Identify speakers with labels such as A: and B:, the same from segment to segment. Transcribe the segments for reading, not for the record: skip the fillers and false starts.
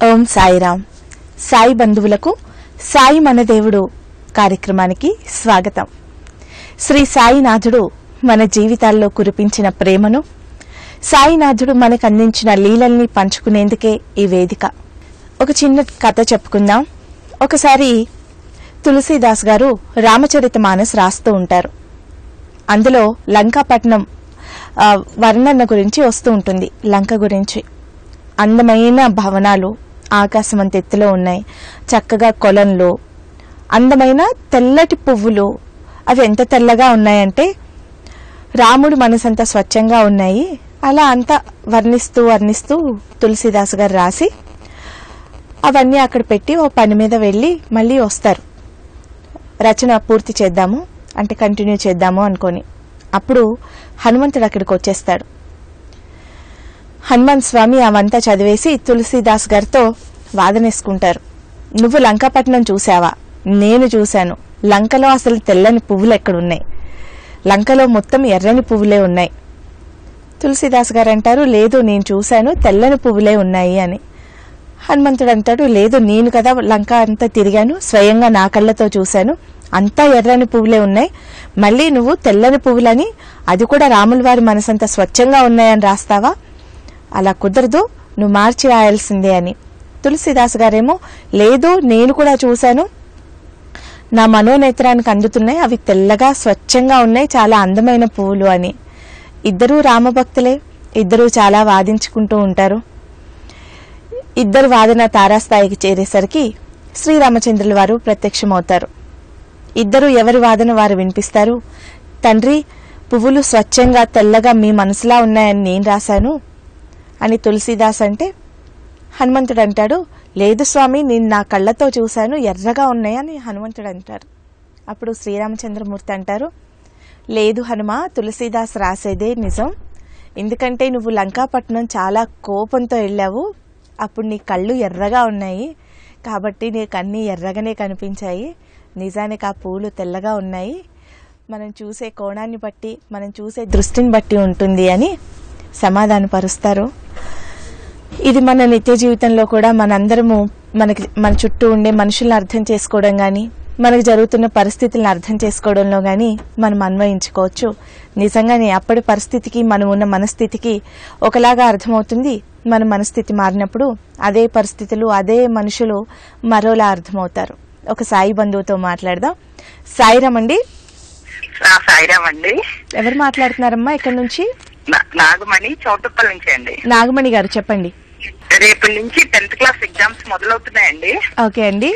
A: ఓం సాయిరామ్. సాయి బంధువులకు సాయి మన దేవుడు కార్యక్రమానికి స్వాగతం. శ్రీ సాయినాథుడు మన జీవితాల్లో కురిపించిన ప్రేమను, సాయినాథుడు మనకు అందించిన లీలల్ని పంచుకునేందుకే ఈ వేదిక. ఒక చిన్న కథ చెప్పుకుందాం. ఒకసారి తులసీదాస్ గారు రామచరితమానస్ రాస్తూ ఉంటారు. అందులో లంకాపట్నం వర్ణన గురించి వస్తూ ఉంటుంది. లంక గురించి అందమైన భవనాలు ఆకాశమంత ఎత్తులో ఉన్నాయి. చక్కగా కొలంలో అందమైన తెల్లటి పువ్వులు, అవి ఎంత తెల్లగా ఉన్నాయంటే రాముడు మనసంతా స్వచ్ఛంగా ఉన్నాయి. అలా అంతా వర్ణిస్తూ వర్ణిస్తూ తులసీదాస్ గారు రాసి అవన్నీ అక్కడ పెట్టి ఓ పని మీద వెళ్ళి మళ్ళీ వస్తారు. రచన పూర్తి చేద్దాము అంటే కంటిన్యూ చేద్దాము అనుకొని. అప్పుడు హనుమంతుడు అక్కడికి వచ్చేస్తాడు. హనుమంత్ స్వామి అవంతా చదివేసి తులసీదాస్ గారితో వాదనేసుకుంటారు. నువ్వు లంకాపట్నం చూసావా? నేను చూశాను. లంకలో అసలు తెల్లని పువ్వులు ఎక్కడున్నాయి? లంకలో మొత్తం ఎర్రని పువ్వులే ఉన్నాయి. తులసీదాస్ గారు అంటారు, లేదు నేను చూశాను, తెల్లని పువ్వులే ఉన్నాయి అని. హనుమంతుడు అంటాడు, లేదు నేను కదా లంక అంతా తిరిగాను, స్వయంగా నా కళ్ళతో చూశాను, అంతా ఎర్రని పువ్వులే ఉన్నాయి. మళ్ళీ నువ్వు తెల్లని పువ్వులని, అది కూడా రాముల వారి మనసంతా స్వచ్ఛంగా ఉన్నాయని రాస్తావా? అలా కుదరదు, నువ్వు మార్చి రాయాల్సిందే అని. తులసీదాస్ గారేమో, లేదు నేను కూడా చూశాను, నా మనోనేత్రానికి అందుతున్నాయి, అవి తెల్లగా స్వచ్ఛంగా ఉన్నాయి, చాలా అందమైన పువ్వులు అని. ఇద్దరూ రామభక్తులే, ఇద్దరూ చాలా వాదించుకుంటూ ఉంటారు. ఇద్దరు వాదన తారాస్థాయికి చేరేసరికి శ్రీరామచంద్రుల వారు ప్రత్యక్షమవుతారు. ఇద్దరు ఎవరి వాదన వారు వినిపిస్తారు. తండ్రి, పువ్వులు స్వచ్ఛంగా తెల్లగా మీ మనసులా ఉన్నాయని నేను రాశాను అని తులసీదాస్ అంటే, హనుమంతుడు అంటాడు, లేదు స్వామి నేను నా కళ్ళతో చూశాను, ఎర్రగా ఉన్నాయని హనుమంతుడు అంటారు. అప్పుడు శ్రీరామచంద్రమూర్తి అంటారు, లేదు హనుమ, తులసీదాస్ రాసేదే నిజం. ఎందుకంటే నువ్వు లంకాపట్నం చాలా కోపంతో వెళ్ళావు, అప్పుడు నీ కళ్ళు ఎర్రగా ఉన్నాయి కాబట్టి నీకు అన్నీ ఎర్రగానే కనిపించాయి. నిజానికి ఆ పూలు తెల్లగా ఉన్నాయి, మనం చూసే కోణాన్ని బట్టి, మనం చూసే దృష్టిని బట్టి ఉంటుంది అని సమాధానపరుస్తారు. ఇది మన నిత్య జీవితంలో కూడా మనందరము మన చుట్టూ ఉండే మనుషులను అర్థం చేసుకోవడం కానీ, మనకు జరుగుతున్న పరిస్థితులను అర్థం చేసుకోవడంలో కానీ మనం అన్వయించుకోవచ్చు. నిజంగానే అప్పటి పరిస్థితికి మనం ఉన్న మనస్థితికి ఒకలాగా అర్థమవుతుంది. మన మనస్థితి మారినప్పుడు అదే పరిస్థితులు, అదే మనుషులు మరోలా అర్థమవుతారు. ఒక సాయి బంధువుతో మాట్లాడదాం. సాయిరామ్ అండి.
B: సాయిరామ్ అండి.
A: ఎవరు మాట్లాడుతున్నారమ్మా? ఇక్కడ నుంచి
B: నాగమణి, చౌటుప్పల్ నుంచి అండి.
A: నాగమణి గారు చెప్పండి.
B: రేపటి నుంచి 10th క్లాస్ ఎగ్జామ్స్ మొదలవుతున్నాయండి.
A: ఓకే అండి.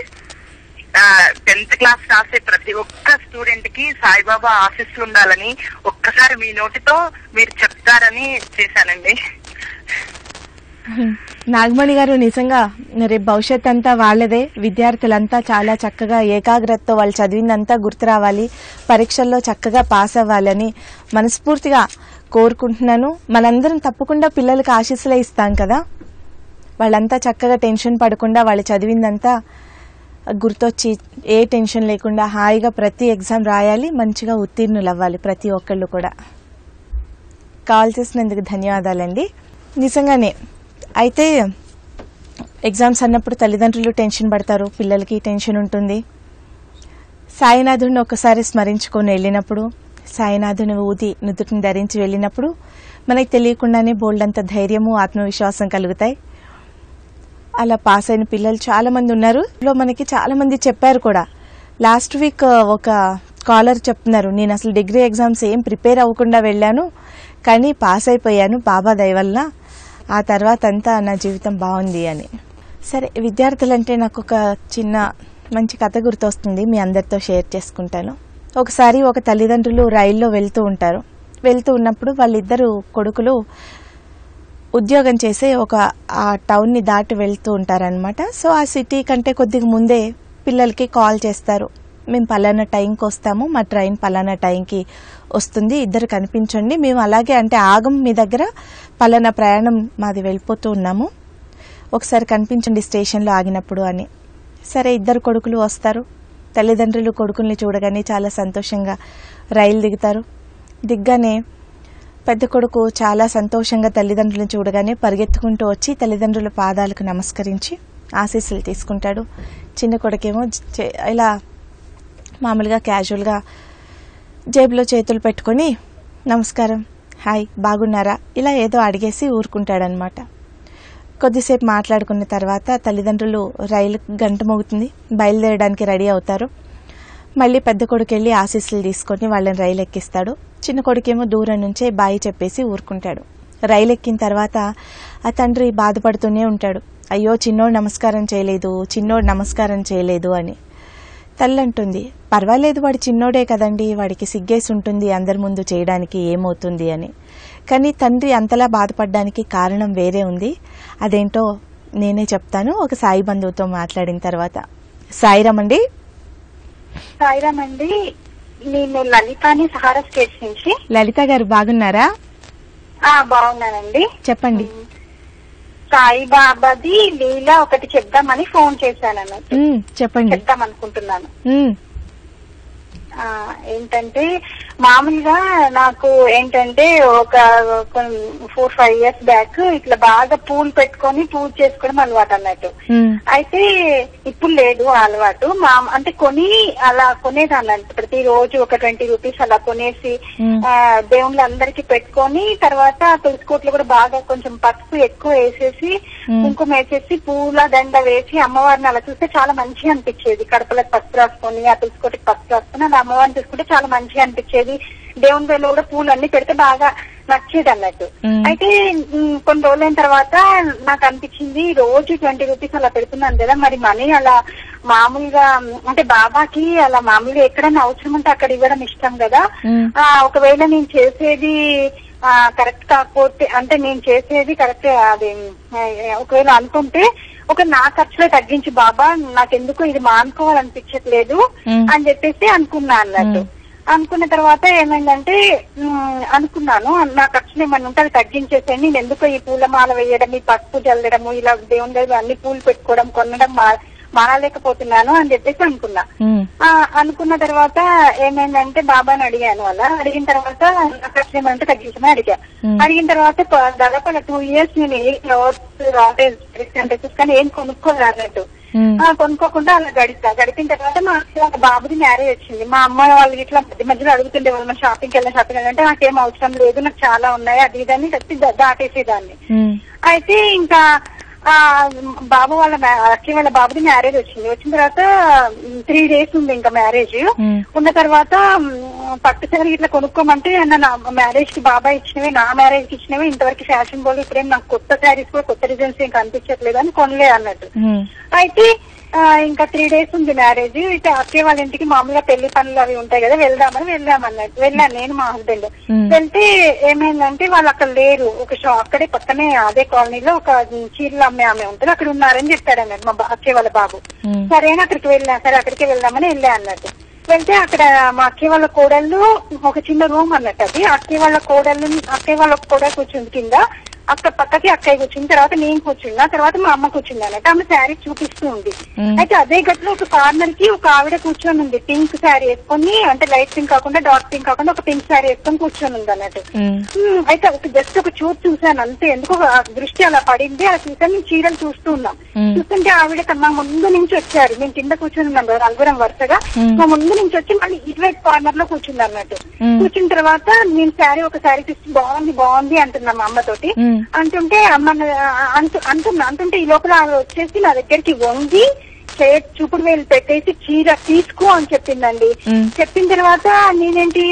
B: 10th క్లాస్ రాసే ప్రతి ఒక్క స్టూడెంట్ కి సాయిబాబా ఆశీస్సులు ఉండాలని ఒక్కసారి మీ నోటితో మీరు చెప్తారని చేశానండి.
A: నాగమణి గారు, నిజంగా రేపు భవిష్యత్ అంతా వాళ్ళదే. విద్యార్థులంతా చాలా చక్కగా ఏకాగ్రతతో వాళ్ళు చదివిందంతా గుర్తు రావాలి, పరీక్షల్లో చక్కగా పాస్ అవ్వాలని మనస్ఫూర్తిగా కోరుకుంటున్నాను. మనందరం తప్పకుండా పిల్లలకి ఆశీస్సులే ఇస్తాం కదా. వాళ్ళంతా చక్కగా టెన్షన్ పడకుండా వాళ్ళు చదివిందంతా గుర్తొచ్చి ఏ టెన్షన్ లేకుండా హాయిగా ప్రతి ఎగ్జామ్ రాయాలి, మంచిగా ఉత్తీర్ణులు అవ్వాలి ప్రతి ఒక్కళ్ళు కూడా. కాల్ చేసినందుకు ధన్యవాదాలండి. నిజంగానే అయితే ఎగ్జామ్స్ అన్నప్పుడు తల్లిదండ్రులు టెన్షన్ పడతారు, పిల్లలకి టెన్షన్ ఉంటుంది. సాయినాథుడిని ఒకసారి స్మరించుకొని వెళ్ళినప్పుడు, సాయినాథుని ఊది నుదుటిని ధరించి వెళ్ళినప్పుడు మనకి తెలియకుండానే బోల్డంత ధైర్యము, ఆత్మవిశ్వాసం కలుగుతాయి. అలా పాస్ అయిన పిల్లలు చాలా మంది ఉన్నారు. మనకి చాలా మంది చెప్పారు కూడా. లాస్ట్ వీక్ ఒక కాలర్ చెప్తున్నారు, నేను అసలు డిగ్రీ ఎగ్జామ్స్ ఏం ప్రిపేర్ అవ్వకుండా వెళ్ళాను, కానీ పాస్ అయిపోయాను బాబా దయ వల్ల, ఆ తర్వాత అంతా నా జీవితం బాగుంది అని. సరే, విద్యార్థులంటే నాకు ఒక చిన్న మంచి కథ గుర్తొస్తుంది, మీ అందరితో షేర్ చేసుకుంటాను. ఒకసారి ఒక తల్లిదండ్రులు రైల్లో వెళ్తూ ఉంటారు. వెళ్తూ ఉన్నప్పుడు వాళ్ళిద్దరు కొడుకులు ఉద్యోగం చేసే ఆ టౌన్ని దాటి వెళ్తూ ఉంటారనమాట. సో ఆ సిటీ కంటే కొద్దిగా ముందే పిల్లలకి కాల్ చేస్తారు, మేము పలానా టైంకి వస్తాము, మా ట్రైన్ పలానా టైంకి వస్తుంది, ఇద్దరు కనిపించండి, మేము అలాగే అంటే ఆగం మీ దగ్గర, పలానా ప్రయాణం మాది వెళ్ళిపోతూ ఉన్నాము, ఒకసారి కనిపించండి స్టేషన్లో ఆగినప్పుడు అని. సరే, ఇద్దరు కొడుకులు వస్తారు. తల్లిదండ్రులు కొడుకుల్ని చూడగానే చాలా సంతోషంగా రైలు దిగుతారు. దిగ్గానే పెద్ద కొడుకు చాలా సంతోషంగా తల్లిదండ్రులను చూడగానే పరిగెత్తుకుంటూ వచ్చి తల్లిదండ్రుల పాదాలకు నమస్కరించి ఆశీస్సులు తీసుకుంటాడు. చిన్న కొడుకేమో ఇలా మామూలుగా క్యాజువల్గా జేబులో చేతులు పెట్టుకొని నమస్కారం, హాయ్, బాగున్నారా, ఇలా ఏదో అడిగేసి ఊరుకుంటాడనమాట. కొద్దిసేపు మాట్లాడుకున్న తర్వాత తల్లిదండ్రులు రైలు గంట మోగుతుంది, బయలుదేరడానికి రెడీ అవుతారు. మళ్ళీ పెద్ద కొడుకు వెళ్ళి ఆశీస్సులు తీసుకొని వాళ్ళని రైలు ఎక్కిస్తాడు. చిన్న కొడుకేమో దూరం నుంచే బాయి చెప్పేసి ఊరుకుంటాడు. రైలు ఎక్కిన తర్వాత ఆ తండ్రి బాధపడుతూనే ఉంటాడు, అయ్యో చిన్నోడు నమస్కారం చేయలేదు అని. తల్లి అంటుంది, పర్వాలేదు, వాడి చిన్నోడే కదండి, వాడికి సిగ్గేసి ఉంటుంది అందరి ముందు చేయడానికి, ఏమవుతుంది అని. కానీ తండ్రి అంతలా బాధపడడానికి కారణం వేరే ఉంది. అదేంటో నేనే చెప్తాను ఒక సాయి బంధువుతో మాట్లాడిన తర్వాత. సాయిరామ్ అండి.
C: సాయిరామ్ అండి, నేను లలితాని సహారా స్టేట్స్ నుంచి.
A: లలిత గారు బాగున్నారా?
C: బాగున్నానండి.
A: చెప్పండి.
C: సాయిబాబాది లీలా ఒకటి చెప్దామని ఫోన్ చేశాను అన్నట్టు.
A: చెప్పండి.
C: చెప్దాం అనుకుంటున్నాను. ఏంటంటే మామూలుగా నాకు ఏంటంటే ఒక 4-5 years బ్యాక్ ఇట్లా బాగా పూలు పెట్టుకొని పూజ చేసుకోవడం అలవాటు అన్నట్టు. అయితే ఇప్పుడు లేదు ఆ అలవాటు. అంటే అలా కొనేదాన్ని అన్నట్టు. ప్రతి రోజు ఒక 20 rupees అలా కొనేసి దేవుళ్ళందరికీ పెట్టుకొని తర్వాత తులసికోట్లు కూడా బాగా కొంచెం పసుపు ఎక్కువ వేసేసి కుంకుమ వేసేసి పూల దండ వేసి అమ్మవారిని అలా చూస్తే చాలా మంచిగా అనిపించేది. కడపలకు పసుపు రాసుకొని ఆ తులసికోటికి పసుపు రాసుకొని అలా అమ్మవారిని చూసుకుంటే చాలా మంచిగా అనిపించేది. దేవుని వేలో కూడా పూలు అన్ని పెడితే బాగా నచ్చేది అన్నట్టు. అయితే కొన్ని రోజులైన తర్వాత నాకు అనిపించింది, రోజు 20 rupees అలా పెడుతున్నాను కదా, మరి మనీ అలా మామూలుగా అంటే బాబాకి అలా మామూలుగా ఎక్కడైనా అవసరం ఉంటే అక్కడ ఇవ్వడం ఇష్టం కదా. ఒకవేళ నేను చేసేది కరెక్ట్ కాకపోతే, అంటే నేను చేసేది కరెక్ట్ అది ఒకవేళ అనుకుంటే నా ఖర్చులో తగ్గించి బాబా, నాకెందుకు ఇది మానుకోవాలనిపించట్లేదు అని చెప్పేసి అనుకున్నా అన్నట్టు. అనుకున్న తర్వాత ఏమైందంటే అనుకున్నాను, నా ఖర్చులు ఏమన్నా ఉంటే అది తగ్గించేసేయండి, నేను ఎందుకు ఈ పూలమాల వేయడం, ఈ పసుపు జల్లడము, ఇలా దేవుని దగ్గర అన్ని పూలు పెట్టుకోవడం కొనడం మానలేకపోతున్నాను అని చెప్పేసి అనుకున్నా. అనుకున్న తర్వాత ఏమైందంటే బాబాని అడిగాను. అలా అడిగిన తర్వాత నా ఖర్చులు ఏమంటే తగ్గించమని అడిగిన తర్వాత దాదాపు 2 years నేను ఏ క్లాత్స్ కానీ ఏం కొనుక్కోలేదు. కొనుక్కోకుండా అలా గడిపిన తర్వాత మా బాబుది మ్యారేజ్ వచ్చింది. మా అమ్మాయి వాళ్ళు ఇట్లా మధ్యలో అడుగుతుండే వాళ్ళు, మన షాపింగ్కి వెళ్ళిన నాకేం అవసరం లేదు, నాకు చాలా ఉన్నాయి అది ఇదని చెప్పి దాటేసేదాన్ని. అయితే ఇంకా బాబు వాళ్ళ బాబుది మ్యారేజ్ వచ్చింది. వచ్చిన తర్వాత 3 days ఉంది ఇంకా మ్యారేజ్. ఉన్న తర్వాత పట్టు సారీ ఇట్లా కొనుక్కోమంటే నా మ్యారేజ్ కి బాబాయ్ ఇచ్చినవి, నా మ్యారేజ్ కి ఇచ్చినవి, ఇంతవరకు ఫ్యాషన్ బోల్ ఇప్పుడేం నాకు కొత్త శారీస్ కూడా కొత్త డిజైన్స్ ఏం కనిపించట్లేదు అని కొనలే అన్నట్టు. అయితే ఇంకా 3 days ఉంది మ్యారేజ్. అయితే అక్కయ్య వాళ్ళ ఇంటికి మామూలుగా పెళ్లి పనులు అవి ఉంటాయి కదా, వెళ్ళామన్నట్టు. వెళ్ళాను నేను మా హస్బెండ్. వెళ్తే ఏమైందంటే వాళ్ళు అక్కడ లేరు. ఒక అక్కడే పక్కనే అదే కాలనీలో ఒక చీరలు అమ్మే ఆమె ఉంటుంది, అక్కడ ఉన్నారని చెప్పాడు అన్నట్టు మా అక్కయ్య వాళ్ళ బాబు. సరేనా అక్కడికే వెళ్దామని వెళ్ళా అన్నట్టు. వెళ్తే అక్కడ మా అక్కయ్య వాళ్ళ కోడళ్ళు ఒక చిన్న రూమ్ అన్నట్టు. అది అక్కయ్య వాళ్ళ కోడలు కూర్చుంది కింద, అక్కడ పక్కకి అక్కయ్య కూర్చున్న తర్వాత నేను కూర్చున్నా, తర్వాత మా అమ్మ కూర్చుంది అన్నట్టు. ఆమె శారీ చూపిస్తూ ఉంది. అయితే అదే గట్లో ఒక కార్నర్ కి ఒక ఆవిడ కూర్చొని ఉంది, పింక్ శారీ వేసుకొని, అంటే లైట్ పింక్ కాకుండా డార్క్ పింక్ కాకుండా ఒక పింక్ శారీ వేసుకొని కూర్చొని ఉంది అన్నట్టు. అయితే జస్ట్ ఒక చూసాను అంతే, ఎందుకో దృష్టి అలా పడింది. అలా చూసాను, నేను చీరలు చూస్తూ ఉన్నాం. చూస్తుంటే ఆవిడ మా ముందు నుంచి వచ్చారు. మేము కింద కూర్చొని ఉన్నాం కదా నలుగురం వరుసగా, మా ముందు నుంచి వచ్చి మళ్ళీ ఇటువైపు కార్నర్ లో కూర్చుంది అన్నట్టు. కూర్చున్న తర్వాత నేను ఒక శారీ చూసి బాగుంది అంటున్నా మా అమ్మతోటి. అంటుంటే అంటుంటే ఈ లోపల వచ్చేసి నా దగ్గరికి వంగి చూపుడు వేలు పెట్టేసి చీర తీసుకో అని చెప్పిందండి. చెప్పిన తర్వాత నేనేంటి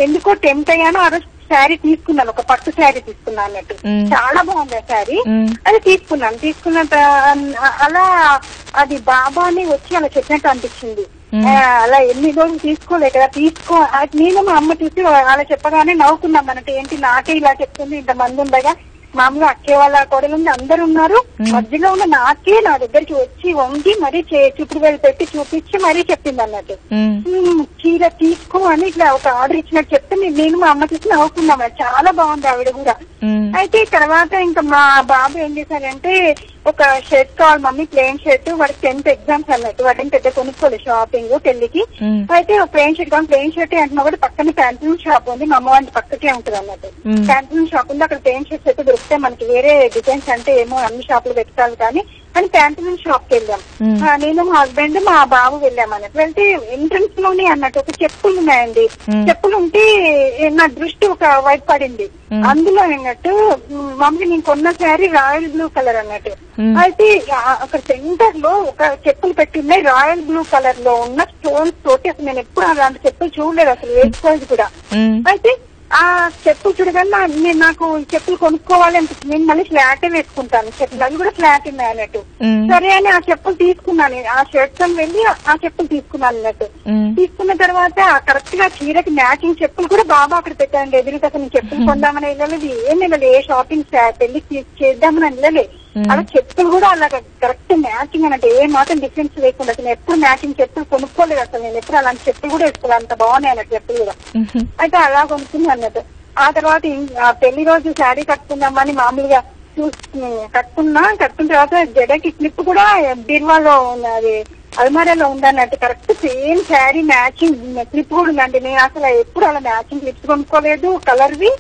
C: ఎందుకో టెంప్ట్ అయ్యాను. ఆ రోజు శారీ తీసుకున్నాను, ఒక పట్టు శారీ తీసుకున్నాను అన్నట్టు. చాలా బాగుంది ఆ శారీ. అది తీసుకున్న అలా అది బాబాని వచ్చి అలా చెప్పినట్టు అనిపించింది. అలా ఎన్ని రోజులు తీసుకోలే కదా, నేను మా అమ్మ చూసి అలా చెప్పగానే నవ్వుకున్నాం అన్నట్టు. ఏంటి నాకే ఇలా చెప్తుంది, ఇంతమంది ఉండగా మామూలుగా అక్కే వాళ్ళ కోడలు అందరు ఉన్నారు, మధ్యలో ఉన్న నాకే నా దగ్గరికి వచ్చి వంగి మరీ చూపుడు వేలు పెట్టి చూపించి మరీ చెప్పింది అన్నట్టు. చీర తీసుకో అని ఇట్లా ఒక ఆర్డర్ ఇచ్చినట్టు చెప్తే నేను మా అమ్మ చూసి నవ్వుకున్నాం. చాలా బాగుంది ఆవిడ కూడా. అయితే తర్వాత ఇంకా మా బాబు ఏం చేశారంటే ఒక షర్ట్ కావాలి మమ్మీ, ప్లెయిన్ షర్ట్. వాడికి 10th ఎగ్జామ్స్ అన్నట్టు, వాటిని పెద్ద కొనుక్కోలేదు షాపింగ్ పెళ్లికి. అయితే ప్లెయిన్ షర్ట్ కావాలి, ప్లెయిన్ షర్ట్ అంటున్నా కూడా పక్కన ప్యాంట్లూన్ షాప్ ఉంది, మా అమ్మ వాళ్ళ పక్కకే ఉంటుంది అన్నట్టు. ప్యాంట్లూన్ షాప్ ఉంది, అక్కడ ప్లెయిన్ షర్ట్స్ అయితే దొరికితే మనకి వేరే డిజైన్స్ అంటే ఏమో అన్ని షాపులు పెట్టాలి కానీ అని ప్యాంట్లూన్ షాప్ కి వెళ్ళాం. నేను మా హస్బెండ్ మా బాబు వెళ్ళాం అన్నట్టు. వెళ్తే ఎంట్రన్స్ లోనే అన్నట్టు ఒక చెప్పులు ఉన్నాయండి. చెప్పులు ఉంటే నా దృష్టి ఒక వైపు పడింది. అందులో అన్నట్టు మమ్మీ నేను కొన్న శారీ రాయల్ బ్లూ కలర్ అన్నట్టు. అయితే అక్కడ సెంటర్ లో ఒక చెప్పులు పెట్టిన్నాయి రాయల్ బ్లూ కలర్ లో ఉన్న స్టోన్స్ తోటి. అసలు నేను ఎప్పుడు అలాంటి చెప్పులు చూడలేదు, అసలు వేసుకోలేదు కూడా. అయితే ఆ చెప్పులు చూడగానే నాకు చెప్పులు కొనుక్కోవాలి అనిపిస్తుంది. నేను మళ్ళీ ఫ్లాటే వేసుకుంటాను చెప్పులు, అవి కూడా ఫ్లాట్ ఉన్నాయి అన్నట్టు. సరే అని ఆ చెప్పులు తీసుకున్నాను, ఆ షర్ట్స్ అని వెళ్ళి ఆ చెప్పులు తీసుకున్నాను అన్నట్టు. తీసుకున్న తర్వాత కరెక్ట్ గా చీరకి మ్యాచింగ్ చెప్పులు కూడా బాబా అక్కడ పెట్టాను ఎదురుగా. అసలు నేను చెప్పులు కొందామని వెళ్ళలేదు, ఏం వెళ్ళలేదు, ఏ షాపింగ్ పెళ్లి చేద్దామని వెళ్ళలేదు. అలా చెప్పులు కూడా అలా కరెక్ట్ మ్యాచింగ్ అన్నట్టు, ఏ మాత్రం డిఫరెన్స్ లేకుండా. అసలు ఎప్పుడు మ్యాచింగ్ చెప్పులు కొనుక్కోలేదు, అసలు నేను ఎప్పుడు అలాంటి చెప్పులు కూడా వేసుకోవాలి, అంత బాగున్నాయి అన్నట్టు చెప్పులు కూడా. అయితే అలా కొనుక్కున్నాను అన్నట్టు. ఆ తర్వాత పెళ్లి రోజు శారీ కట్టుకుందామని మామూలుగా కట్టుకున్న తర్వాత జడకి క్లిప్ కూడా బీర్వాలో అది అల్మారాలో ఉందన్నట్టు. Correct same sari matching clip కూడా ఉందండి. నేను అసలు ఎప్పుడు అలా మ్యాచింగ్ క్లిప్స్ కొనుక్కోలేదు కలర్వి.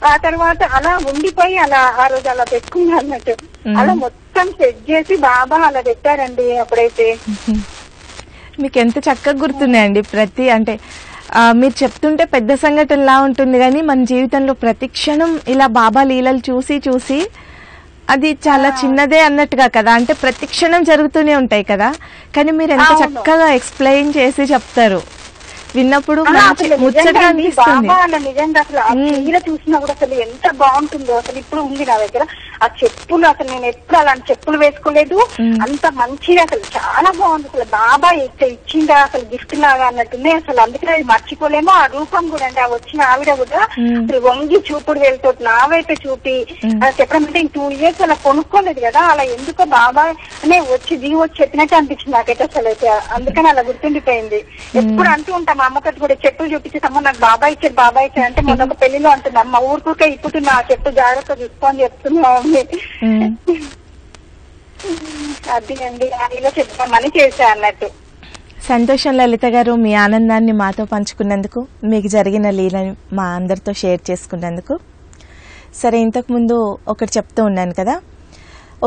C: ఆ తర్వాత అలా ఉండిపోయి అలా ఆ రోజు అలా పెట్టుకున్నా అన్నట్టు. అలా మొత్తం సెట్ చేసి బాబా అలా పెట్టారండి అప్పుడైతే.
A: మీకు ఎంత చక్కగా గుర్తున్నాయండి ప్రతి, అంటే మీరు చెప్తుంటే పెద్ద సంఘటనలా ఉంటుంది కానీ మన జీవితంలో ప్రతి క్షణం ఇలా బాబా లీలలు చూసి చూసి అది చాలా చిన్నదే అన్నట్టుగా కదా, అంటే ప్రతి క్షణం జరుగుతూనే ఉంటాయి కదా, కానీ మీరు ఎంత చక్కగా ఎక్స్ప్లెయిన్ చేసి చెప్తారు. విన్నప్పుడు ముచ్చటగా అనిపిస్తుంది.
C: నిజంగా అసలు ఆ చీర చూసినా కూడా అసలు ఎంత బాగుంటుందో. అసలు ఇప్పుడు ఉంది నా దగ్గర ఆ చెప్పులు, అసలు నేను ఎప్పుడు అలాంటి చెప్పులు వేసుకోలేదు. అంత మంచిగా అసలు చాలా బాగుంది. అసలు బాబా ఇచ్చిందా అసలు గిఫ్ట్ లాగా అన్నట్టుంది. అసలు అందుకనే అది మర్చిపోలేమో. ఆ రూపం కూడా అంటే ఆ వచ్చిన ఆవిడ కూడా అసలు వంగి చూపుడు వెళ్తూ నా వైపే చూపి చెప్పడం అంటే 2 years అలా కొనుక్కోలేదు కదా, అలా ఎందుకో బాబా అనే వచ్చి చెప్పినట్టు అనిపించింది నాకైతే అసలు అయితే. అందుకని అలా గుర్తుండిపోయింది. ఎప్పుడు అంటూ ఉంటాం మా అమ్మతో కూడా, చెప్పులు చూపించేసమ్మ నాకు బాబా ఇచ్చారు అంటే మొన్న ఒక పెళ్లిలో అంటుంది అమ్మ ఊరుకూకే ఇప్పుడు నా చెప్పు జాగ్రత్త చూసుకొని చెప్తున్నా అది అండి. ఇలా చెప్తామని చేశా అన్నట్టు.
A: సంతోషం లలిత గారు, మీ ఆనందాన్ని మాతో పంచుకున్నందుకు, మీకు జరిగిన లీలని మా అందరితో షేర్ చేసుకున్నందుకు. సరే, ఇంతకుముందు ఒకటి చెప్తూ ఉన్నాను కదా,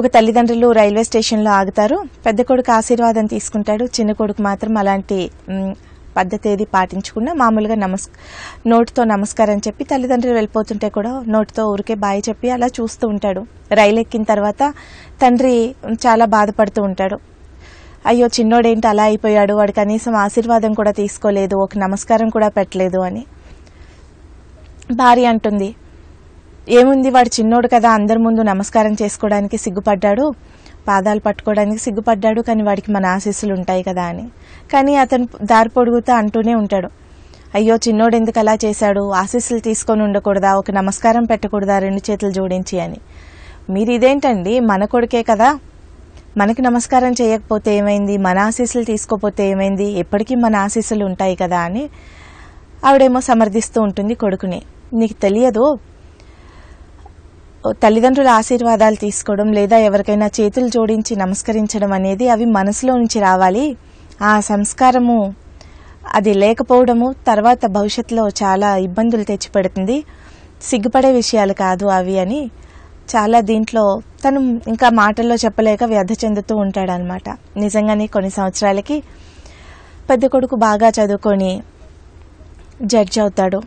A: ఒక తల్లిదండ్రులు రైల్వే స్టేషన్లో ఆగుతారు, పెద్ద కొడుకు ఆశీర్వాదం తీసుకుంటాడు, చిన్న కొడుకు మాత్రం అలాంటి పద్ధతి ఏది పాటించకుండా మామూలుగా నోటితో నమస్కారం చెప్పి తల్లిదండ్రులు వెళ్ళిపోతుంటే కూడా నోటితో ఊరికే బాయ్ చెప్పి అలా చూస్తూ ఉంటాడు. రైలు ఎక్కిన తర్వాత తండ్రి చాలా బాధపడుతూ ఉంటాడు. అయ్యో చిన్నోడేంటి అలా అయిపోయాడు, వాడు కనీసం ఆశీర్వాదం కూడా తీసుకోలేదు, ఒక నమస్కారం కూడా పెట్టలేదు అని. భార్య అంటుంది, ఏముంది వాడు చిన్నోడు కదా, అందరి ముందు నమస్కారం చేసుకోవడానికి సిగ్గుపడ్డాడు, పాదాలు పట్టుకోవడానికి సిగ్గుపడ్డాడు, కానీ వాడికి మన ఆశీస్సులు ఉంటాయి కదా అని. కానీ అతను దారి పొడుగుతా అంటూనే ఉంటాడు, అయ్యో చిన్నోడు ఎందుకు అలా చేశాడు, ఆశీస్సులు తీసుకొని ఉండకూడదా, ఒక నమస్కారం పెట్టకూడదా 2 చేతులు జోడించి అని. మీరు ఇదేంటండి, మన కొడుకే కదా, మనకి నమస్కారం చేయకపోతే ఏమైంది, మన ఆశీస్సులు తీసుకోపోతే ఏమైంది, ఎప్పటికీ మన ఆశీస్సులు ఉంటాయి కదా అని ఆవిడేమో సమర్థిస్తూ ఉంటుంది కొడుకుని. నీకు తెలియదు, తల్లిదండ్రుల ఆశీర్వాదాలు తీసుకోవడం లేదా ఎవరికైనా చేతులు జోడించి నమస్కరించడం అనేది అవి మనసులో నుంచి రావాలి, ఆ సంస్కారము అది లేకపోవడము తర్వాత భవిష్యత్తులో చాలా ఇబ్బందులు తెచ్చిపెడుతుంది, సిగ్గుపడే విషయాలు కాదు అవి అని చాలా దీంట్లో తను ఇంకా మాటల్లో చెప్పలేక వ్యధ చెందుతూ ఉంటాడనమాట. నిజంగానే కొన్ని సంవత్సరాలకి పెద్ద కొడుకు బాగా చదువుకొని జడ్జి అవుతాడు.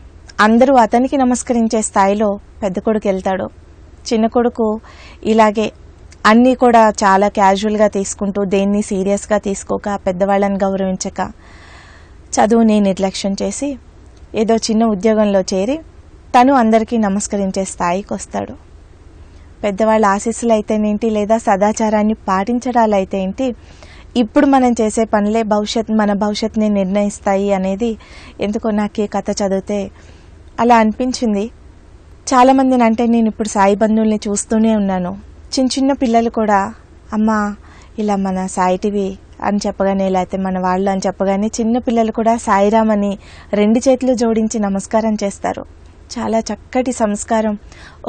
A: అందరూ అతనికి నమస్కరించే స్థాయిలో పెద్ద కొడుకు వెళ్తాడు. చిన్న కొడుకు ఇలాగే అన్నీ కూడా చాలా క్యాజువల్గా తీసుకుంటూ దేన్ని సీరియస్గా తీసుకోక పెద్దవాళ్ళని గౌరవించక చదువుని నిర్లక్ష్యం చేసి ఏదో చిన్న ఉద్యోగంలో చేరి తను అందరికీ నమస్కరించే స్థాయికి వస్తాడు. పెద్దవాళ్ళ ఆశీస్సులు అయితేనేంటి లేదా సదాచారాన్ని పాటించడాలైతే ఏంటి, ఇప్పుడు మనం చేసే పనులే మన భవిష్యత్తుని నిర్ణయిస్తాయి అనేది ఎందుకో నాకు ఈ కథ చదివితే అలా అనిపించింది. చాలా మందిని అంటే నేను ఇప్పుడు సాయి బంధువుల్ని చూస్తూనే ఉన్నాను. చిన్న చిన్న పిల్లలు కూడా అమ్మా ఇలా మన సాయి టీవీ అని చెప్పగానే లేకపోతే మన వాళ్ళు అని చెప్పగానే చిన్న పిల్లలు కూడా సాయిరామ్ అని 2 చేతులు జోడించి నమస్కారం చేస్తారు. చాలా చక్కటి సంస్కారం,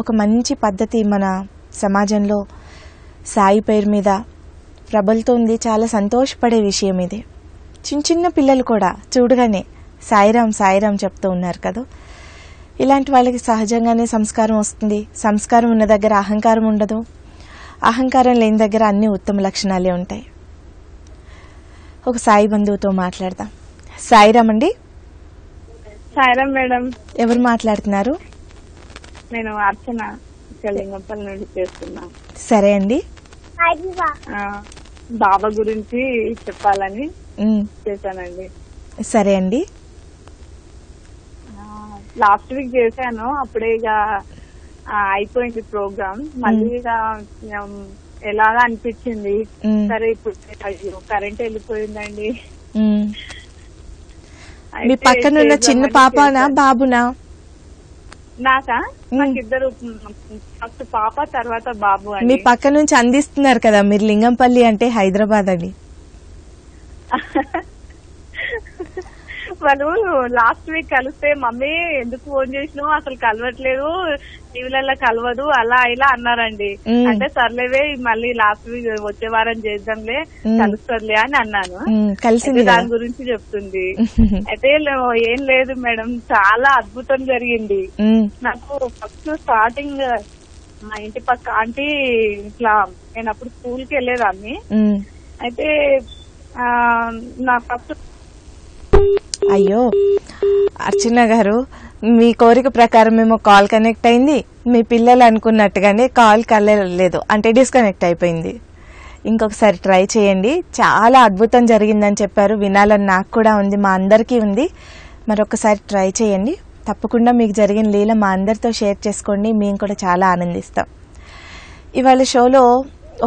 A: ఒక మంచి పద్ధతి మన సమాజంలో సాయి పేరు మీద ప్రబలుతోంది. చాలా సంతోషపడే విషయం ఇది. చిన్న చిన్న పిల్లలు కూడా చూడగానే సాయిరాం సాయిరాం చెప్తూ ఉన్నారు కదా. ఇలాంటి వాళ్ళకి సహజంగానే సంస్కారం వస్తుంది. సంస్కారం ఉన్న దగ్గర అహంకారం ఉండదు, అహంకారం లేని దగ్గర అన్ని ఉత్తమ లక్షణాలే ఉంటాయి. ఒక సాయి బంధువుతో మాట్లాడదాం. సాయిరాం అండి.
D: సాయిరాం మేడం.
A: ఎవరు మాట్లాడుతున్నారు?
D: నేను అర్చన లింగంపల్లి నుండి చేస్తున్నా.
A: సరే అండి.
D: బాబా గురించి చెప్పాలని చేశానండి.
A: సరే అండి.
D: లాస్ట్ వీక్ చేశాను, అప్పుడే ఇక అయిపోయింది ప్రోగ్రామ్. మళ్ళీ ఇక ఎలాగా అనిపించింది. సరే ఇప్పుడు కరెంట్ వెళ్ళిపోయిందండి.
A: మీ పక్కనున్న చిన్న పాపనా బాబునా?
D: నాకు ఇద్దరు, ఫస్ట్ పాప తర్వాత బాబు.
A: మీ పక్క నుంచి అందిస్తున్నారు కదా మీరు. లింగంపల్లి అంటే హైదరాబాద్ అండి.
D: వాళ్ళు లాస్ట్ వీక్ కలిస్తే మమ్మీ ఎందుకు ఫోన్ చేసినావు, అసలు కలవట్లేదు, టీవీలలో కలవదు, అలా ఇలా అన్నారండి. అంటే సర్లేవే మళ్ళీ లాస్ట్ వీక్ వచ్చే వారం చేద్దాంలే, కలుస్తుందిలే అని అన్నాను. దాని గురించి చెప్తుంది. అయితే ఏం లేదు మేడం, చాలా అద్భుతం జరిగింది. నాకు ఫస్ట్ స్టార్టింగ్ మా ఇంటి పక్క ఆంటీ ఇట్లా, నేను అప్పుడు స్కూల్ కి వెళ్ళేదాన్ని. అయితే నా ఫస్ట్
A: అయ్యో అర్చన గారు, మీ కోరిక ప్రకారం మేము కాల్ కనెక్ట్ అయింది. మీ పిల్లలు అనుకున్నట్టుగానే కాల్ కలలేదు, అంటే డిస్కనెక్ట్ అయిపోయింది. ఇంకొకసారి ట్రై చేయండి. చాలా అద్భుతం జరిగిందని చెప్పారు. వినాలని నాకు కూడా ఉంది, మా అందరికీ ఉంది. మరొకసారి ట్రై చేయండి. తప్పకుండా మీకు జరిగిన లీల మా అందరితో షేర్ చేసుకోండి. మేము కూడా చాలా ఆనందిస్తాం. ఇవాళ షోలో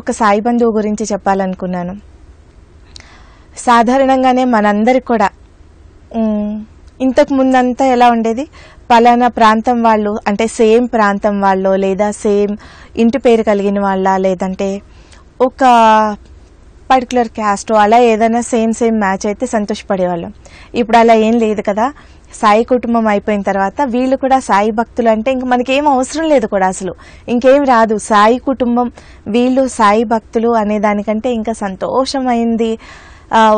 A: ఒక సాయి బంధువు గురించి చెప్పాలనుకున్నాను. సాధారణంగానే మనందరికి కూడా ఇంతకు ముందంతా ఎలా ఉండేది, పలానా ప్రాంతం వాళ్ళు, అంటే సేమ్ ప్రాంతం వాళ్ళు, లేదా సేమ్ ఇంటి పేరు కలిగిన వాళ్ళ, లేదంటే ఒక పర్టికులర్ క్యాస్ట్, అలా ఏదైనా సేమ్ మ్యాచ్ అయితే సంతోషపడేవాళ్ళం. ఇప్పుడు అలా ఏం లేదు కదా. సాయి కుటుంబం అయిపోయిన తర్వాత వీళ్ళు కూడా సాయి భక్తులు అంటే ఇంక మనకేం అవసరం లేదు కూడా, అసలు ఇంకేం రాదు. సాయి కుటుంబం, వీళ్ళు సాయి భక్తులు అనే దానికంటే ఇంకా సంతోషమైంది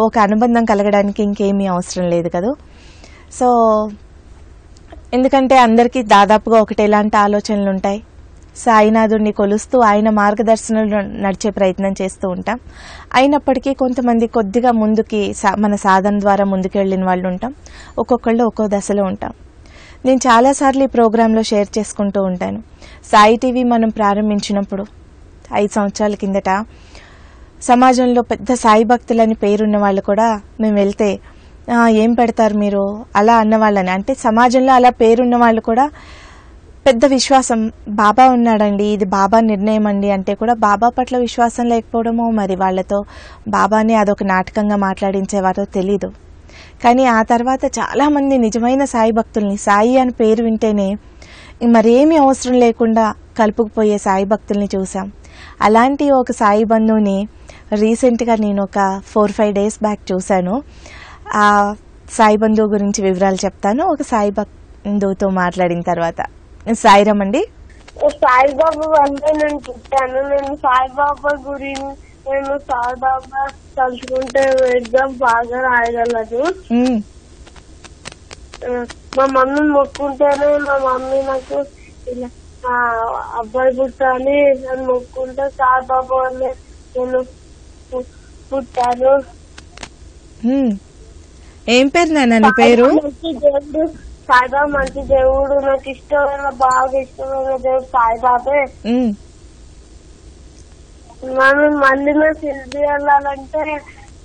A: ఒక అనుబంధం కలగడానికి ఇంకేమీ అవసరం లేదు కదా. సో ఎందుకంటే అందరికీ దాదాపుగా ఒకటేలాంటి ఆలోచనలు ఉంటాయి. సాయినాథుడిని కొలుస్తూ ఆయన మార్గదర్శనంలో నడిచే ప్రయత్నం చేస్తూ ఉంటాం. అయినప్పటికీ కొంతమంది కొద్దిగా ముందుకి మన సాధన ద్వారా ముందుకు వెళ్ళిన వాళ్ళు ఉంటాం. ఒక్కొక్కళ్ళు ఒక్కో దశలో ఉంటాం. నేను చాలాసార్లు ఈ ప్రోగ్రాంలో షేర్ చేసుకుంటూ ఉంటాను. సాయి టీవీ మనం ప్రారంభించినప్పుడు 5 సంవత్సరాల కిందట సమాజంలో పెద్ద సాయి భక్తులని పేరున్న వాళ్ళు కూడా మేము వెళ్తే ఏం పెడతారు మీరు అలా అన్నవాళ్ళని, అంటే సమాజంలో అలా పేరున్న వాళ్ళు కూడా పెద్ద విశ్వాసం, బాబా ఉన్నాడండి, ఇది బాబా నిర్ణయం అండి అంటే కూడా బాబా పట్ల విశ్వాసం లేకపోవడమో, మరి వాళ్ళతో బాబాని అదొక నాటకంగా మాట్లాడించేవారో తెలీదు. కానీ ఆ తర్వాత చాలామంది నిజమైన సాయి భక్తుల్ని, సాయి అని పేరు వింటేనే మరేమీ అవసరం లేకుండా కలుపుకుపోయే సాయి భక్తుల్ని చూసాం. అలాంటి ఒక సాయి బంధువుని రీసెంట్గా నేను ఒక 4-5 డేస్ బ్యాక్ చూశాను. ఆ సాయి బంధువు గురించి వివరాలు చెప్తాను ఒక సాయి బంధువుతో మాట్లాడిన తర్వాత. సాయిరాం అండి.
E: సాయిబాబా అంటే నేను పుట్టాను. నేను సాయిబాబా గురించి, నేను సాయిబాబా తలుచుకుంటే ఎగ్జామ్ బాగా రాయగలదు. మా మమ్మీ మొక్కుంటేనే మా మమ్మీ నాకు ఇలా అబ్బాయి పుట్టాని నన్ను మొక్కుంటే సాయిబాబా వల్లే నేను పుట్టాను.
A: ఏం పేరు నాన్న పేరు?
E: దేవుడు సాయిబాబా మంచి దేవుడు. నాకు ఇష్టమైన, బాగా ఇష్టమైన దేవుడు సాయిబాబే. మనం మళ్ళీ శిల్పి వెళ్ళాలంటే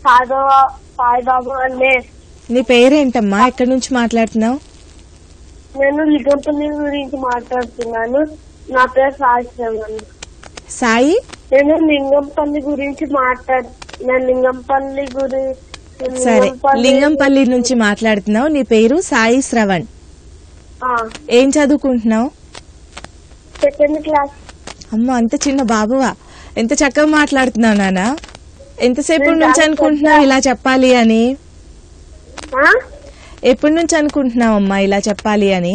E: సాయిబాబా వల్లే.
A: నీ పేరేంటమ్మా? ఎక్కడి నుంచి మాట్లాడుతున్నావు?
E: నేను లింగంపల్లి గురించి మాట్లాడుతున్నాను. నా పేరు సాయి.
A: సాయి?
E: నేను లింగంపల్లి గురించి నేను లింగంపల్లి గురించి.
A: సరే, లింగంపల్లి నుంచి మాట్లాడుతున్నావు. నీ పేరు సాయి శ్రవణ్. ఏం చదువుకుంటున్నావు?
E: 2nd class.
A: అమ్మ, అంత చిన్న బాబువా? ఎంత చక్కగా మాట్లాడుతున్నావు నాన్న. ఎంతసేపు నుంచి అనుకుంటున్నావు ఇలా చెప్పాలి అని? ఎప్పటి నుంచి అనుకుంటున్నావు అమ్మా ఇలా చెప్పాలి అని?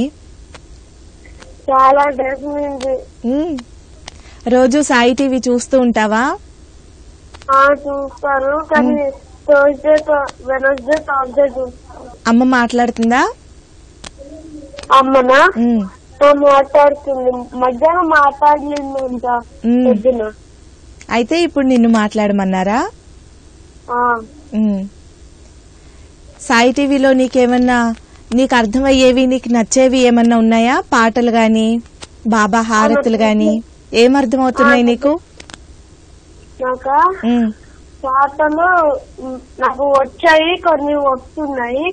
E: చాలా డేస్ నుంచి.
A: రోజు సాయి టీవీ చూస్తూ ఉంటావా?
E: చూస్తాను, కానీ థర్స్డే వెనస్డే థర్స్డే చూస్తాను.
A: అమ్మ మాట్లాడుతుందా?
E: అమ్మనా మాట్లాడుతుంది, మధ్యాహ్నం మాట్లాడలేదంట పొద్దున.
A: అయితే ఇప్పుడు నిన్ను మాట్లాడమన్నారా? సాయి టీవీలో నీకేమన్నా నీకు అర్థమయ్యేవి, నీకు నచ్చేవి ఏమన్నా ఉన్నాయా? పాటలు గాని, బాబా హారతులు గాని ఏమర్థమవుతున్నాయి నీకు?
E: నాకా పాటలు నాకు వచ్చాయి, కొన్ని వస్తున్నాయి.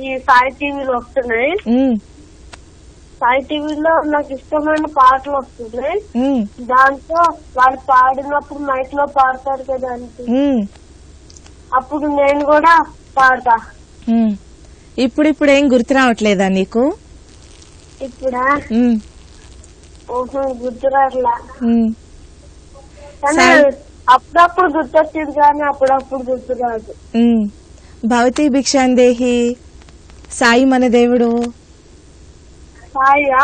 E: ఈ సాయి టీవీలో వస్తున్నాయి. సాయి టీవీలో నాకు ఇష్టమైన పాటలు వస్తున్నాయి. దాంతో వాళ్ళు పాడినప్పుడు మైక్ లో పాడతారు కదా అంటే అప్పుడు నేను కూడా పాడతా.
A: ఇప్పుడు ఏం గుర్తు రావట్లేదా నీకు?
E: ఇప్పుడా గుర్తు రాట్లా, అప్పుడప్పుడు గుర్తొచ్చింది కానీ అప్పుడప్పుడు గుర్తు రాదు.
A: భవతి భిక్షాందేహి, సాయి మన దేవుడు.
E: సాయియా?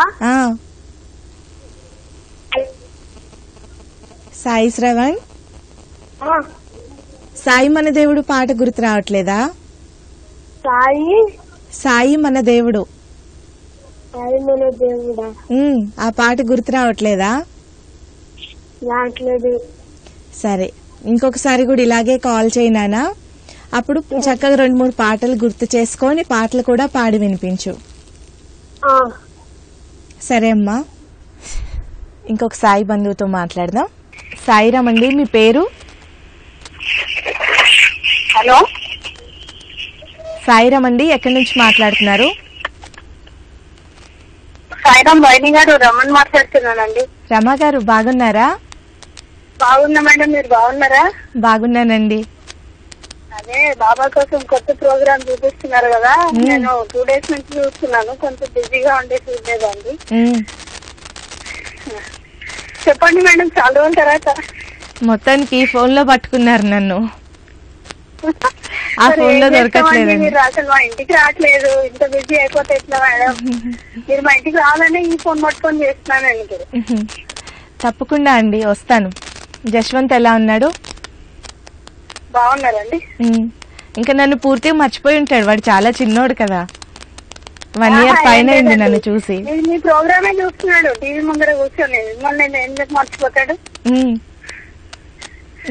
A: సాయి శ్రవణ్, సాయి మన దేవుడు పాట గుర్తు రావట్లేదా? సాయి మన దేవుడు,
E: సాయి మన దేవుడా,
A: ఆ పాట గుర్తు రావట్లేదా?
E: రావట్లేదు.
A: సరే, ఇంకొకసారి కూడా ఇలాగే కాల్ చేయనానా, అప్పుడు చక్కగా 2-3 పాటలు గుర్తు చేసుకొని పాటలు కూడా పాడి వినిపించు. సరే అమ్మా. ఇంకొక సాయి బంధువుతో మాట్లాడదాం. సాయిరామ్ అండి, మీ పేరు?
C: హలో,
A: సాయిరామ్ అండి, ఎక్కడి నుంచి మాట్లాడుతున్నారు?
C: సాయిరామ్ వైని గారు, రమణ్ మాట్లాడుతున్నానండి.
A: రమా గారు బాగున్నారా?
C: బాగున్నా మేడం, మీరు బాగున్నారా?
A: బాగున్నానండి.
C: అదే బాబా కోసం కొత్త ప్రోగ్రామ్ చూపిస్తున్నారు కదా, నేను 2 days నుంచి చూస్తున్నాను, కొంచెం బిజీగా ఉండే చూడలేదండి. చెప్పండి మేడం, చాలా రోజుల తర్వాత.
A: మొత్తానికి ఫోన్ లో పట్టుకున్నారు నన్ను. ఆ ఫోన్ లో దొరకట్లేదు.
C: మీరు అసలు మా ఇంటికి రావట్లేదు, ఇంత బిజీ అయిపోతే ఎట్లా మేడం? మీరు మా ఇంటికి రావాలని ఈ ఫోన్ పట్టుకొని చేస్తున్నానండి.
A: తప్పకుండా అండి, వస్తాను. జశ్వంత్ ఎలా ఉన్నాడు?
C: బాగున్నారండి.
A: ఇంకా నన్ను పూర్తిగా మర్చిపోయి ఉంటాడు, వాడు చాలా చిన్నోడు కదా. 1 year పైన అయింది నన్ను చూసి.
C: మీ ప్రోగ్రామే చూస్తున్నాడు టీవీ ముందర కూర్చొని, మిమ్మల్ని నేను ఎందుకు మర్చిపోతాడు?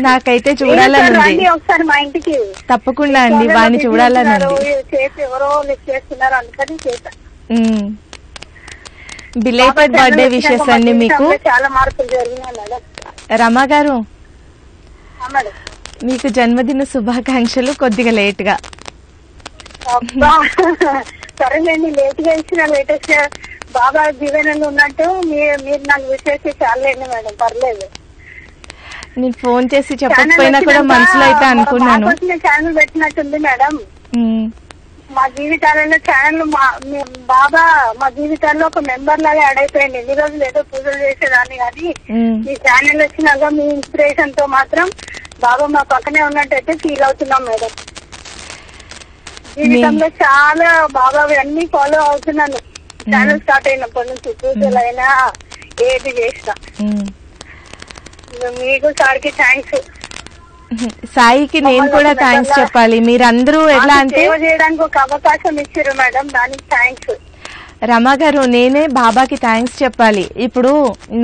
A: నాకైతే చూడాలని
C: ఒకసారి మా ఇంటికి.
A: తప్పకుండా అండి, వాడిని చూడాలని
C: చేసి ఎవరో లిఫ్ట్ చేస్తున్నారు, అందుకని చేశాను.
A: బిలేటెడ్ బర్త్డే విషెస్ అండి మీకు.
C: చాలా మార్పులు జరిగినాయి మేడం.
A: రమా గారు, మీకు జన్మదిన శుభాకాంక్షలు. కొద్దిగా లేట్ గా.
C: సరేనండి, లేట్ గా ఇచ్చిన లేటెస్ట్ గా బాబా దీవెనలు ఉన్నట్టు మీరు నాకు విషేసి చాలండి మేడం, పర్లేదు.
A: నేను ఫోన్ చేసి చెప్పకపోయినా కూడా మనసులో అయితే అనుకున్నాను.
C: ఛానల్ పెట్టినట్టుంది మేడం. మా జీవితాలలో ఛానల్ బాబా మా జీవితాల్లో ఒక మెంబర్ లాగా యాడ్ అయిపోయింది. ఎన్ని రోజులు ఏదో పూజలు చేసేదాన్ని కానీ మీ ఛానల్ వచ్చినాక మీ ఇన్స్పిరేషన్ తో మాత్రం బాబా మా పక్కనే ఉన్నట్టయితే ఫీల్ అవుతున్నాం మేడం. జీవితంలో చాలా బాబా అన్ని ఫాలో అవుతున్నాను. ఛానల్ స్టార్ట్ అయినప్పటి నుంచి పూజలు అయినా ఏది చేసినా. మీకు సార్కి థ్యాంక్స్.
A: సాయికి నేను కూడా థ్యాంక్స్ చెప్పాలి. మీరందరూ ఎలా అంటే
C: సేవ చేయడానికి ఒక అవకాశం ఇచ్చారు మేడం, దానికి థ్యాంక్స్.
A: రమా గారు, నేనే బాబాకి థ్యాంక్స్ చెప్పాలి. ఇప్పుడు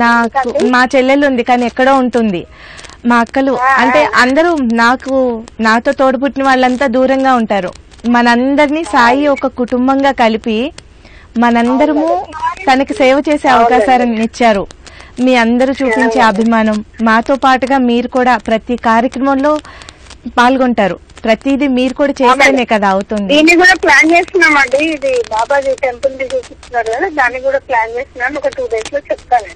A: నాకు మా చెల్లెలు ఉంది కానీ ఎక్కడో ఉంటుంది. మా అక్కలు అంటే అందరూ నాతో తోడుపుట్టిన వాళ్ళంతా దూరంగా ఉంటారు. మనందరినీ సాయి ఒక కుటుంబంగా కలిపి మనందరము తనకి సేవ చేసే అవకాశాన్ని ఇచ్చారు. మీ అందరూ చూపించే అభిమానం, మాతో పాటుగా మీరు కూడా ప్రతి కార్యక్రమంలో పాల్గొంటారు. ప్రతిదీ మీరు కూడా చేస్తేనే కదా అవుతుంది.
C: దీన్ని కూడా ప్లాన్ చేస్తున్నామండి. ఇది బాబాజీ టెంపుల్ చూపిస్తున్నారు కదా, దాన్ని కూడా ప్లాన్ చేస్తున్నాను. ఒక 2 days లో చెప్తాను.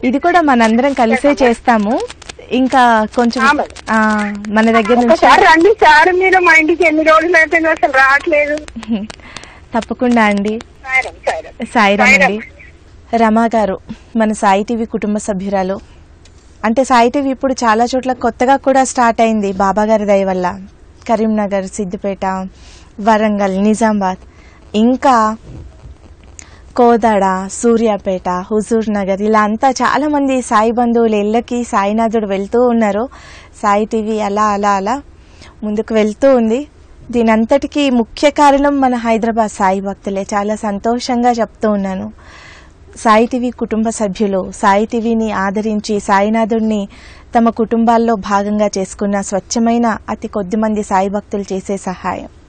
A: ఇది కూడా మనందరం కలిసే చేస్తాము. ఇంకా కొంచెం మన దగ్గర నుంచి
C: రండి సార్. మీరు మా ఇంటికి ఎన్ని రోజులు అయితే అసలు రావట్లేదు.
A: తప్పకుండా అండి. సాయిరామ్ అండి. రమా గారు మన సాయి టీవీ కుటుంబ సభ్యురాలు. అంటే సాయి టీవీ ఇప్పుడు చాలా చోట్ల కొత్తగా కూడా స్టార్ట్ అయింది బాబా గారి దయ వల్ల. కరీంనగర్, సిద్దిపేట, వరంగల్, నిజామాబాద్, ఇంకా కోదాడ, సూర్యాపేట, హుజూర్ నగర్ ఇలా అంతా చాలా మంది సాయి బంధువుల ఇళ్ళకి సాయినాథుడు వెళ్తూ ఉన్నారు. సాయి టీవీ అలా అలా అలా ముందుకు వెళ్తూ ఉంది. దీనంతటికీ ముఖ్య కారణం మన హైదరాబాద్ సాయి భక్తులే. చాలా సంతోషంగా చెప్తూ ఉన్నాను. సాయి టీవీ కుటుంబ సభ్యులు సాయి టీవీని ఆదరించి సాయినాథుడిని తమ కుటుంబాల్లో భాగంగా చేసుకున్న స్వచ్ఛమైన అతి కొద్ది మంది సాయి భక్తులు చేసే సహాయం.